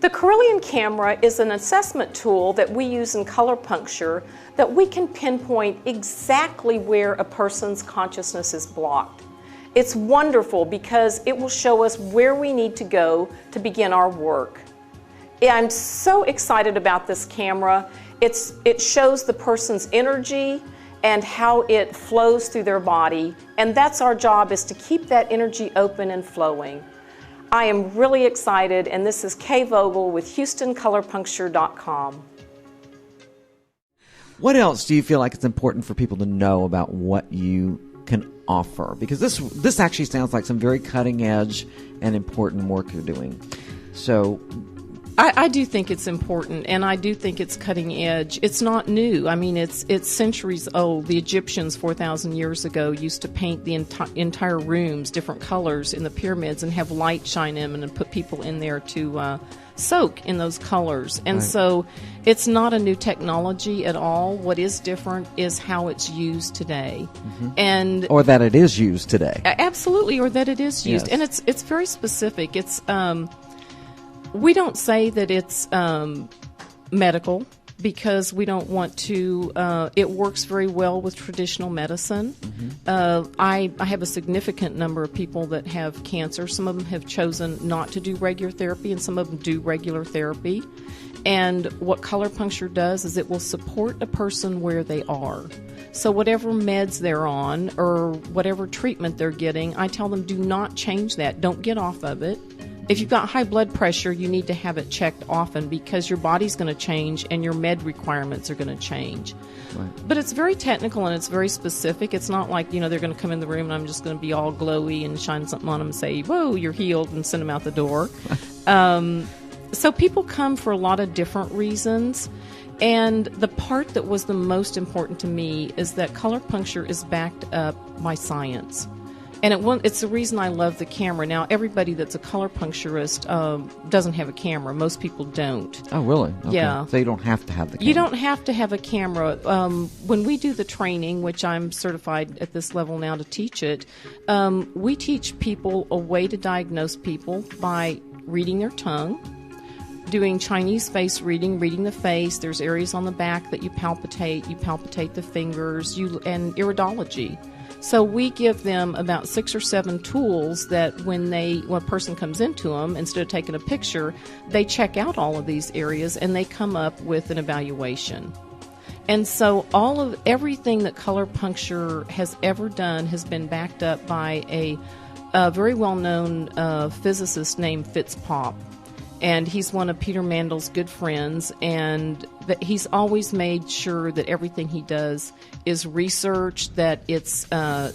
The Consciouly camera is an assessment tool that we use in color puncture that we can pinpoint exactly where a person's consciousness is blocked. It's wonderful because it will show us where we need to go to begin our work. I'm so excited about this camera. It shows the person's energy and how it flows through their body, and that's our job, is to keep that energy open and flowing. I am really excited, and this is Kay Vogel with HoustonColorPuncture.com. What else do you feel like it's important for people to know about what you can offer? Because this actually sounds like some very cutting edge and important work you're doing. So I do think it's important, and I do think it's cutting edge. It's not new. I mean, it's centuries old. The Egyptians 4,000 years ago used to paint the entire rooms different colors in the pyramids and have light shine in and put people in there to soak in those colors. And right. So it's not a new technology at all. What is different is how it's used today. Mm-hmm. Or that it is used today. Absolutely, or that it is used. Yes. And it's very specific. It's we don't say that it's medical because we don't want to. It works very well with traditional medicine. Mm-hmm. I have a significant number of people that have cancer. Some of them have chosen not to do regular therapy, and some of them do regular therapy. And what color puncture does is it will support a person where they are. So whatever meds they're on or whatever treatment they're getting, I tell them do not change that. Don't get off of it. If you've got high blood pressure, you need to have it checked often because your body's going to change and your med requirements are going to change. Right. But it's very technical and it's very specific. It's not like, they're going to come in the room and I'm just going to be all glowy and shine something on them and say, whoa, you're healed, and send them out the door. So people come for a lot of different reasons. And the part that was the most important to me is that color puncture is backed up by science. And it's the reason I love the camera. Now, everybody that's a color puncturist doesn't have a camera. Most people don't. Oh, really? Okay. Yeah. So you don't have to have the camera. You don't have to have a camera. When we do the training, which I'm certified at this level now to teach it, we teach people a way to diagnose people by reading their tongue, doing Chinese face reading, reading the face. There's areas on the back that you palpitate the fingers, and iridology. So we give them about 6 or 7 tools that when a person comes into them, instead of taking a picture, they check out all of these areas and they come up with an evaluation. And so everything that color puncture has ever done has been backed up by a very well-known physicist named Fitz Popp. And he's one of Peter Mandel's good friends, and that he's always made sure that everything he does is researched, that it's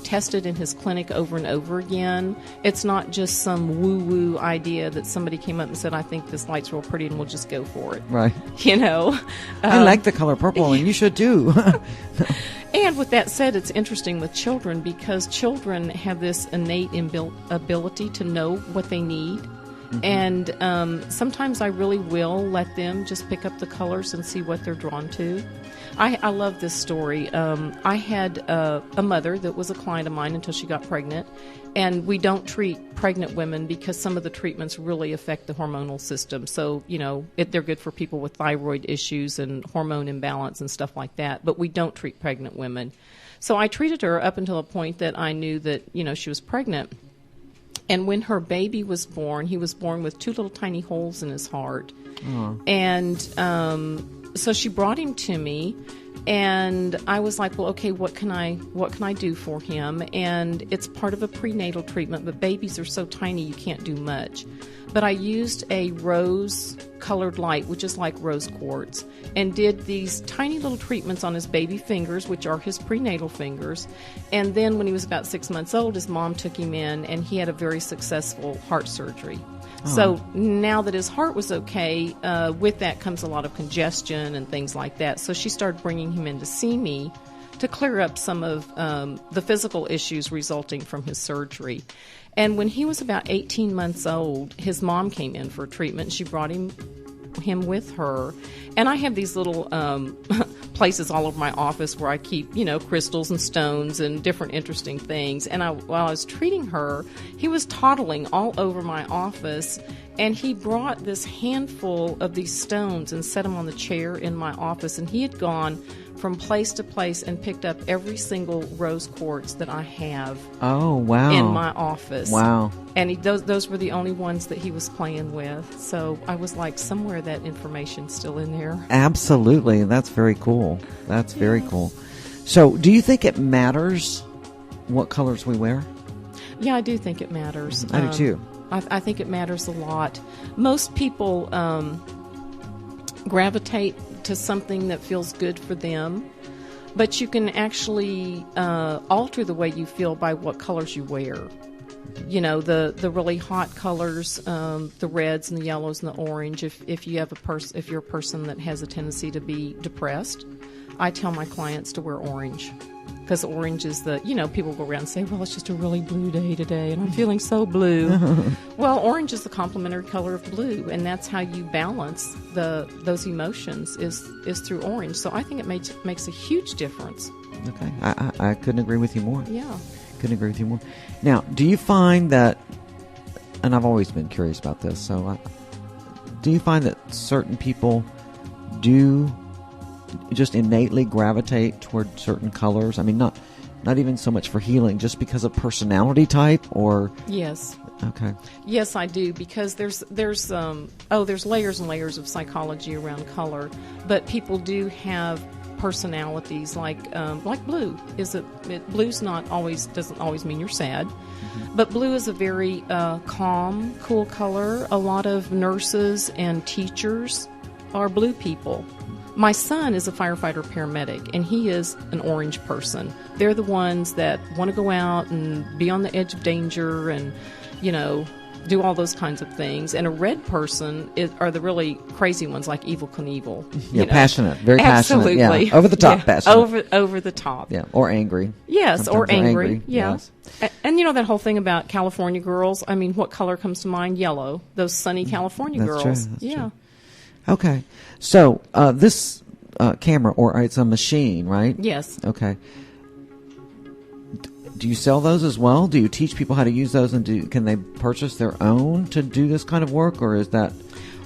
tested in his clinic over and over again. It's not just some woo-woo idea that somebody came up and said, I think this light's real pretty and we'll just go for it. Right. I like the color purple, and you should too. And with that said, it's interesting with children because children have this innate ability to know what they need. Mm-hmm. And sometimes I really will let them just pick up the colors and see what they're drawn to. I love this story. I had a mother that was a client of mine until she got pregnant, and we don't treat pregnant women because some of the treatments really affect the hormonal system. So, they're good for people with thyroid issues and hormone imbalance and stuff like that, but we don't treat pregnant women. So I treated her up until a point that I knew that, she was pregnant. And when her baby was born, he was born with 2 little tiny holes in his heart. Aww. And so she brought him to me, and I was like, well, okay, what can I do for him? And it's part of a prenatal treatment, but babies are so tiny you can't do much. But I used a rose-colored light, which is like rose quartz, and did these tiny little treatments on his baby fingers, which are his prenatal fingers. And then when he was about 6 months old, his mom took him in, and he had a very successful heart surgery. So now that his heart was okay, with that comes a lot of congestion and things like that. So she started bringing him in to see me to clear up some of the physical issues resulting from his surgery. And when he was about 18 months old, his mom came in for treatment. She brought him with her. And I have these little places all over my office where I keep, crystals and stones and different interesting things. And while I was treating her, he was toddling all over my office, and he brought this handful of these stones and set them on the chair in my office. And he had gone from place to place and picked up every single rose quartz that I have Oh, wow. in my office. Wow. And those were the only ones that he was playing with. So I was like, somewhere that information's still in there. Absolutely. That's very cool. That's very cool. So do you think it matters what colors we wear? Yeah, I do think it matters. I do too. I think it matters a lot. Most people gravitate to something that feels good for them, but you can actually alter the way you feel by what colors you wear. The really hot colors, the reds and the yellows and the orange. If you're a person that has a tendency to be depressed, I tell my clients to wear orange. Because orange is people go around and say, well, it's just a really blue day today, and I'm feeling so blue. Well, orange is the complementary color of blue, and that's how you balance those emotions is through orange. So I think it makes a huge difference. Okay. I couldn't agree with you more. Yeah. Couldn't agree with you more. Now, do you find that, and I've always been curious about this, do you find that certain people do just innately gravitate toward certain colors? I mean, not even so much for healing, just because of personality type, or? Yes. Okay. Yes, I do, because there's layers and layers of psychology around color, but people do have personalities like blue. Blue's doesn't always mean you're sad, but blue is a very calm, cool color. A lot of nurses and teachers are blue people. My son is a firefighter paramedic, and he is an orange person. They're the ones that want to go out and be on the edge of danger and, do all those kinds of things. And a red person are the really crazy ones, like Evel Knievel. Yeah, passionate, very Absolutely. passionate. Yeah, over the top passionate. Over the top. Yeah, or angry. Yes, Sometimes or angry. Yeah. Yes. And that whole thing about California girls, I mean, what color comes to mind? Yellow. Those sunny California That's girls. true, that's yeah. true. Okay. So this camera, or it's a machine, right? Yes. Okay. Do you sell those as well? Do you teach people how to use those, and can they purchase their own to do this kind of work, or is that?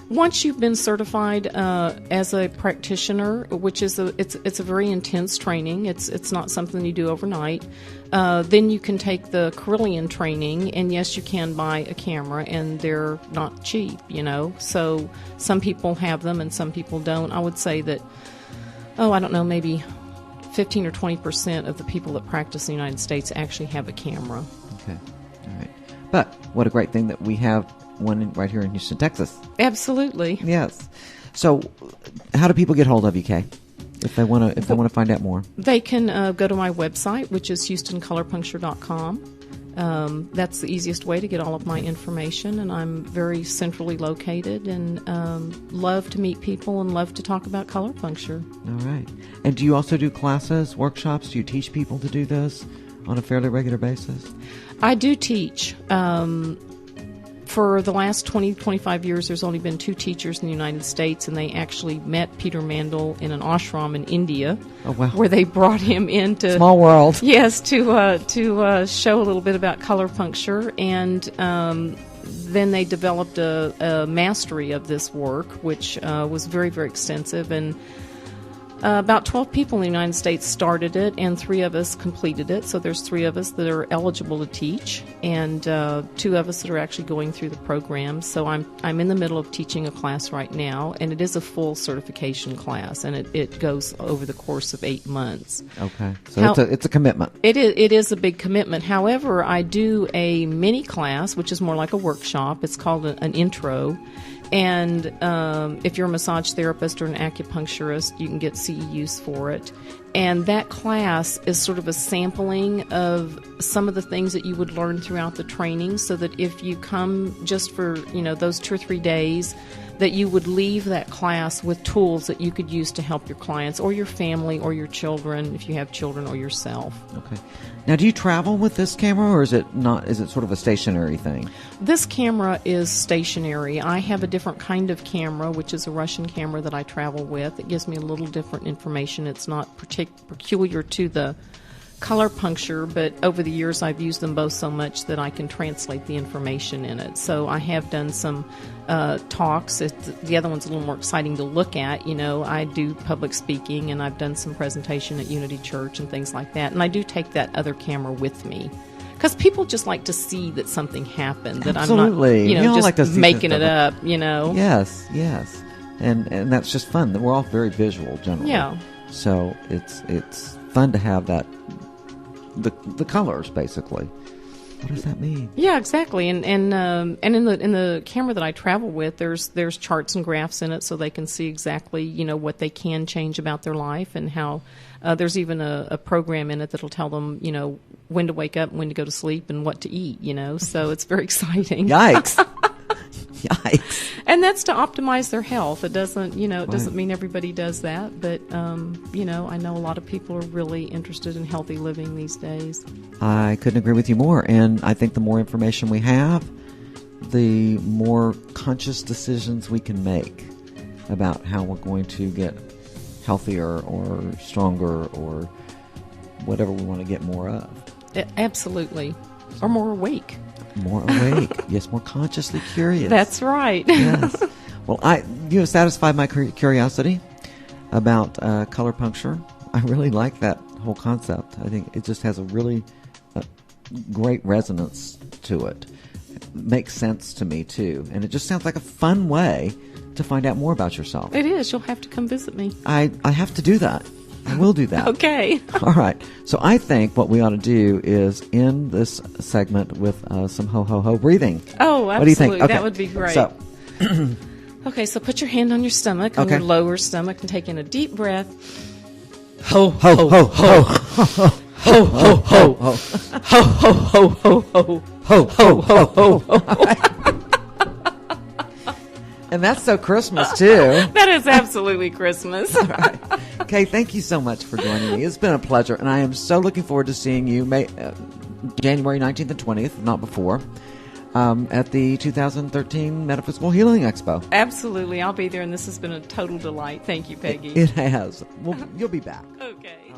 Once you've been certified as a practitioner, which is it's a very intense training. It's not something you do overnight. Then you can take the Consciouly training, and yes, you can buy a camera, and they're not cheap. So some people have them and some people don't. I would say that, I don't know, maybe 15 or 20% of the people that practice in the United States actually have a camera. Okay, all right. But what a great thing that we have one right here in Houston, Texas. Absolutely. Yes. So, how do people get hold of you, Kay, if they want to find out more? They can go to my website, which is HoustonColorPuncture.com. That's the easiest way to get all of my information, and I'm very centrally located, and love to meet people and love to talk about color puncture. All right. And do you also do classes, workshops? Do you teach people to do this on a fairly regular basis? I do teach. For the last 20, 25 years, there's only been 2 teachers in the United States, and they actually met Peter Mandel in an ashram in India. Oh, wow. Where they brought him in to... Small world. Yes, to show a little bit about color puncture, and then they developed a mastery of this work, which was very, very extensive, and about 12 people in the United States started it, and 3 of us completed it. So there's 3 of us that are eligible to teach, and 2 of us that are actually going through the program. So I'm in the middle of teaching a class right now, and it is a full certification class, and it goes over the course of 8 months. Okay, so it's a commitment. It is a big commitment. However, I do a mini class, which is more like a workshop. It's called an intro. And if you're a massage therapist or an acupuncturist, you can get CEUs for it. And that class is sort of a sampling of some of the things that you would learn throughout the training, so that if you come just for those 2 or 3 days, that you would leave that class with tools that you could use to help your clients or your family or your children, if you have children, or yourself. Okay. Now, do you travel with this camera, or is it not? Is it sort of a stationary thing? This camera is stationary. I have a different kind of camera, which is a Russian camera that I travel with. It gives me a little different information. It's not peculiar to the color puncture, but over the years I've used them both so much that I can translate the information in it. So I have done some talks. The other one's a little more exciting to look at. You know, I do public speaking, and I've done some presentation at Unity Church and things like that. And I do take that other camera with me, because people just like to see that something happened, that Absolutely. I'm not, We all just like to see making that it stuff. up, you know. Yes, yes. And that's just fun. We're all very visual generally. Yeah. So it's fun to have that, the colors, basically. What does that mean? Yeah, exactly. And in the camera that I travel with, there's charts and graphs in it, so they can see exactly, you know, what they can change about their life, and how there's even a program in it that'll tell them, you know, when to wake up and when to go to sleep and what to eat, you know. So it's very exciting. Yikes. Yikes. And that's to optimize their health. It doesn't, you know, it doesn't Right. mean everybody does that, but you know, I know a lot of people are really interested in healthy living these days. I couldn't agree with you more. And I think the more information we have, the more conscious decisions we can make about how we're going to get healthier or stronger or whatever we want to get more of. Absolutely. Or more awake. More awake. Yes, more consciously curious. That's right. Yes. Well, you have satisfied my curiosity about color puncture. I really like that whole concept. I think it just has a really great resonance to it. It makes sense to me, too. And it just sounds like a fun way to find out more about yourself. It is. You'll have to come visit me. I have to do that. I will do that. Okay. All right. So I think what we ought to do is end this segment with some ho-ho-ho breathing. Oh, absolutely. What do you think? Okay. That would be great. So, okay, so put your hand on your stomach, on Okay. your lower stomach, and take in a deep breath. ho, ho, ho, ho, ho, Ho, ho, ho. Ho, ho, ho, ho, ho. ho, ho, ho, ho. And that's so Christmas, too. That is absolutely Christmas. Okay, thank you so much for joining me. It's been a pleasure, and I am so looking forward to seeing you January 19th and 20th, if not before, at the 2013 Metaphysical Healing Expo. Absolutely. I'll be there, and this has been a total delight. Thank you, Peggy. It has. Well, you'll be back. Okay.